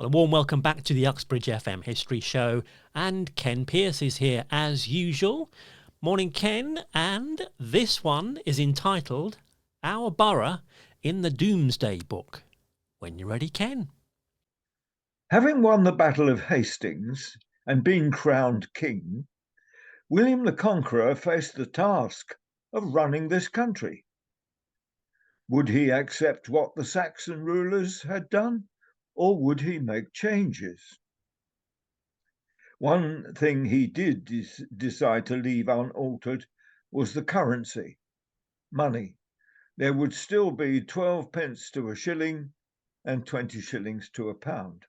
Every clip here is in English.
Well, a warm welcome back to the UxbridgeFM History Show, and Ken Pearce is here as usual. Morning, Ken, and this one is entitled Our Borough in the Doomsday Book. When you're ready, Ken. Having won the Battle of Hastings and been crowned king, William the Conqueror faced the task of running this country. Would he accept what the Saxon rulers had done, or would he make changes? One thing he did decide to leave unaltered was the currency, money. There would still be 12 pence to a shilling and 20 shillings to a pound.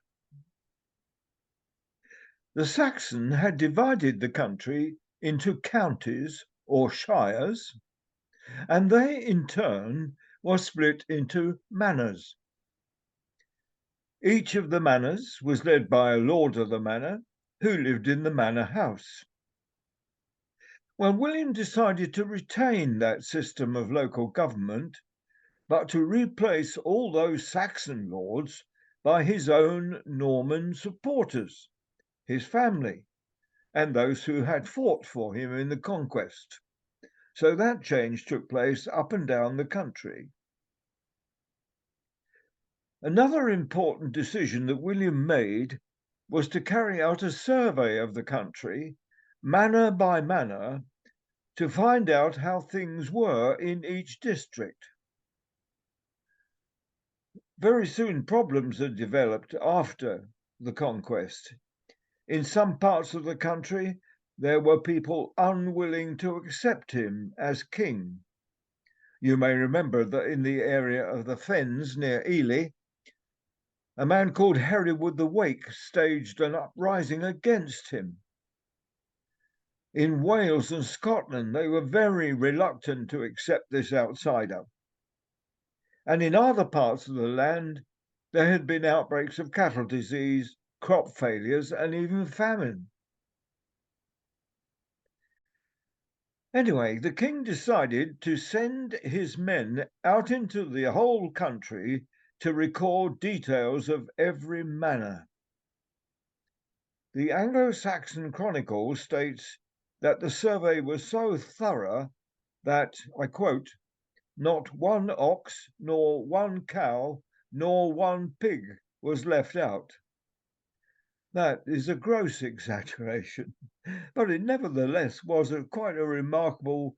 The Saxon had divided the country into counties or shires, and they in turn were split into manors. Each of the manors was led by a lord of the manor who lived in the manor house. Well, William decided to retain that system of local government, but to replace all those Saxon lords by his own Norman supporters, his family, and those who had fought for him in the conquest. So that change took place up and down the country. Another important decision that William made was to carry out a survey of the country, manor by manor, to find out how things were in each district. Very soon problems had developed after the conquest. In some parts of the country, there were people unwilling to accept him as king. You may remember that in the area of the Fens near Ely, a man called Hereward the Wake staged an uprising against him. In Wales and Scotland, they were very reluctant to accept this outsider. And in other parts of the land, there had been outbreaks of cattle disease, crop failures, and even famine. Anyway, the king decided to send his men out into the whole country to record details of every manor. The Anglo-Saxon Chronicle states that the survey was so thorough that, I quote, "not one ox, nor one cow, nor one pig was left out." That is a gross exaggeration, but it nevertheless was quite a remarkable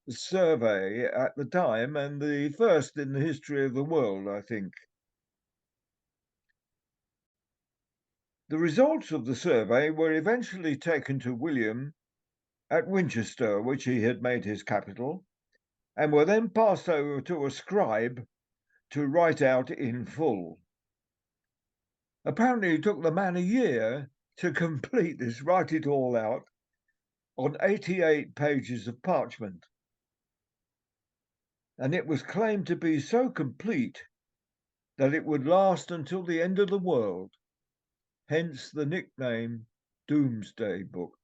survey at the time, and the first in the history of the world, I think. The results of the survey were eventually taken to William at Winchester, which he had made his capital, and were then passed over to a scribe to write out in full. Apparently it took the man a year to complete this, write it all out on 88 pages of parchment. And it was claimed to be so complete that it would last until the end of the world, hence the nickname Doomsday Book.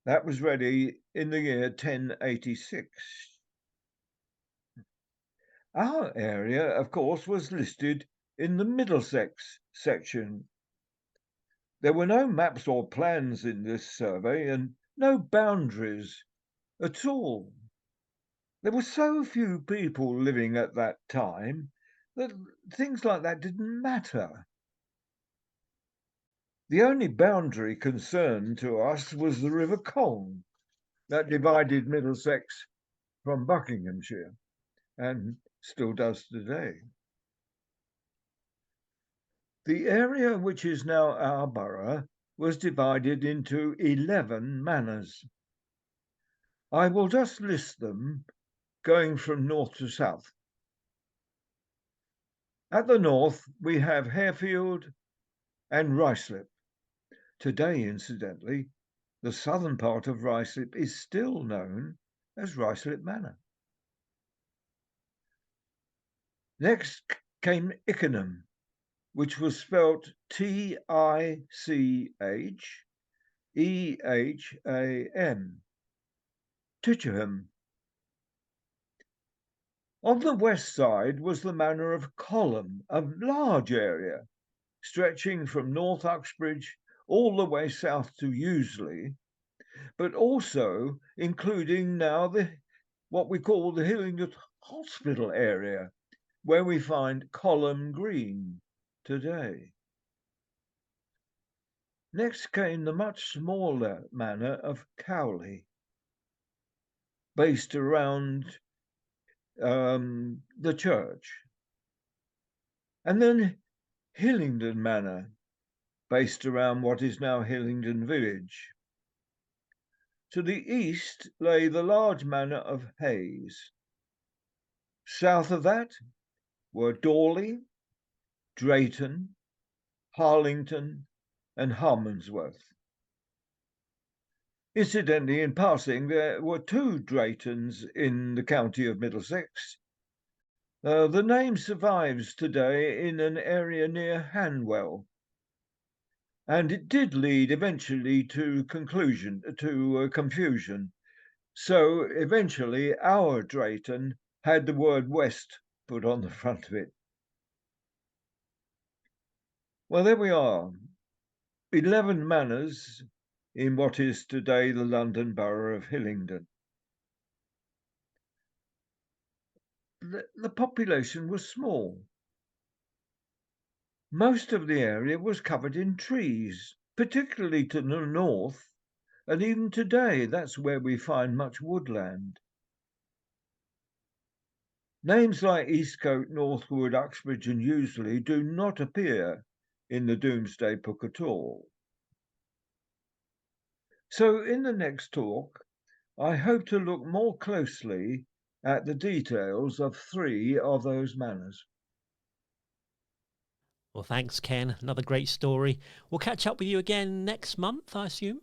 That was ready in the year 1086. Our area, of course, was listed in the Middlesex section. There were no maps or plans in this survey and no boundaries at all. There were so few people living at that time that things like that didn't matter. The only boundary concerned to us was the River Colne that divided Middlesex from Buckinghamshire and still does today. The area which is now our borough was divided into 11 manors. I will just list them going from north to south. At the north, we have Harefield and Ruislip. Today, incidentally, the southern part of Ruislip is still known as Ruislip Manor. Next came Ickenham, which was spelt Ticheham, Titcheham. On the west side was the manor of Colham, a large area, stretching from North Uxbridge all the way south to Useley, but also including now what we call the Hillingdon Hospital area, where we find Colham Green today. Next came the much smaller manor of Cowley, based around the church. And then Hillingdon Manor, based around what is now Hillingdon Village. To the east lay the large manor of Hayes. South of that were Dawley, Drayton, Harlington, and Harmondsworth. Incidentally, in passing, there were 2 Draytons in the county of Middlesex. The name survives today in an area near Hanwell, and it did lead eventually to confusion. So eventually our Drayton had the word West put on the front of it. Well, there we are. 11 manors in what is today the London Borough of Hillingdon. The population was small. Most of the area was covered in trees, particularly to the north, and even today that's where we find much woodland. Names like Eastcote, Northwood, Uxbridge and Useley do not appear in the Doomsday Book at all. So in the next talk, I hope to look more closely at the details of 3 of those manors. Well, thanks, Ken. Another great story. We'll catch up with you again next month, I assume.